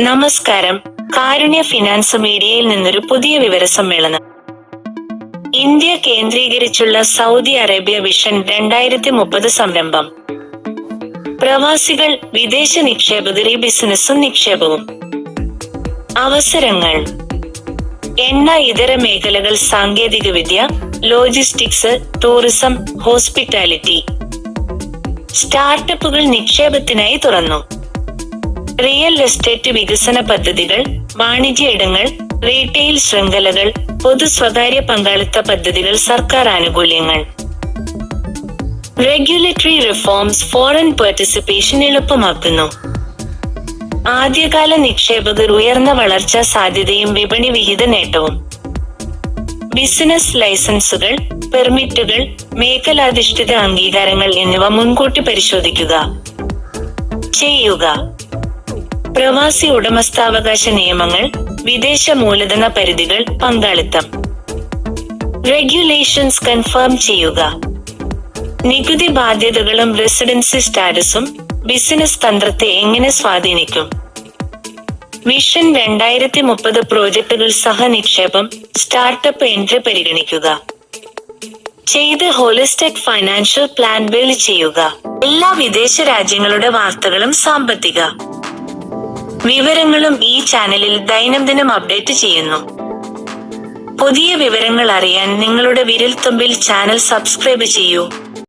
നമസ്കാരം. കാരുണ്യ ഫിനാൻസ് മീഡിയയിൽ നിന്നൊരു പുതിയ വിവരസമ്മേളനം. ഇന്ത്യ കേന്ദ്രീകരിച്ചുള്ള സൗദി അറേബ്യ വിഷൻ 2030 സംരംഭം. പ്രവാസികൾ, വിദേശ നിക്ഷേപകർ, ബിസിനസ്സും നിക്ഷേപവും. അവസരങ്ങൾ: എണ്ണ, ഇതര മേഖലകൾ, സാങ്കേതികവിദ്യ, ലോജിസ്റ്റിക്സ്, ടൂറിസം, ഹോസ്പിറ്റാലിറ്റി. സ്റ്റാർട്ടപ്പുകൾ നിക്ഷേപത്തിനായി തുറന്നു. റിയൽ എസ്റ്റേറ്റ് വികസന പദ്ധതികൾ, വാണിജ്യ ഇടങ്ങൾ, റീറ്റെയിൽ ശൃംഖലകൾ, പൊതു സ്വകാര്യ പങ്കാളിത്ത പദ്ധതികൾ, സർക്കാർ ആനുകൂല്യങ്ങൾ. റെഗുലേറ്ററി റിഫോംസ് ഫോറിൻ പാർട്ടിസിപ്പേഷൻ എളുപ്പമാക്കുന്നു. ആദ്യകാല നിക്ഷേപകർ ഉയർന്ന വളർച്ചാ സാധ്യതയും വിപണി വിഹിത നേട്ടവും. ബിസിനസ് ലൈസൻസുകൾ, പെർമിറ്റുകൾ, മേഖലാധിഷ്ഠിത അംഗീകാരങ്ങൾ എന്നിവ മുൻകൂട്ടി പരിശോധിക്കുക. ചെയ്യുക. പ്രവാസി ഉടമസ്ഥാവകാശ നിയമങ്ങൾ, വിദേശ മൂലധന പരിധികൾ, പങ്കാളിത്തം. റെഗുലേഷൻസ് കൺഫേം ചെയ്യുക. നികുതി ബാധ്യതകളും റെസിഡൻസി സ്റ്റാറ്റസും ബിസിനസ് തന്ത്രത്തെ എങ്ങനെ സ്വാധീനിക്കും? വിഷൻ 2030 പ്രോജക്ടുകൾ, സഹനിക്ഷേപം, സ്റ്റാർട്ടപ്പ് എൻട്രി പരിഗണിക്കുക. ചെയ്ത് ഹോളിസ്റ്റിക് ഫൈനാൻഷ്യൽ പ്ലാൻ ബിൽഡ് ചെയ്യുക. എല്ലാ വിദേശ രാജ്യങ്ങളുടെ വാർത്തകളും സാമ്പത്തിക വിവരങ്ങളും ഈ ചാനലിൽ ദൈനംദിനം അപ്ഡേറ്റ് ചെയ്യുന്നു. പുതിയ വിവരങ്ങൾ അറിയാൻ നിങ്ങളുടെ വിരൽത്തുമ്പിൽ ചാനൽ സബ്സ്ക്രൈബ് ചെയ്യൂ.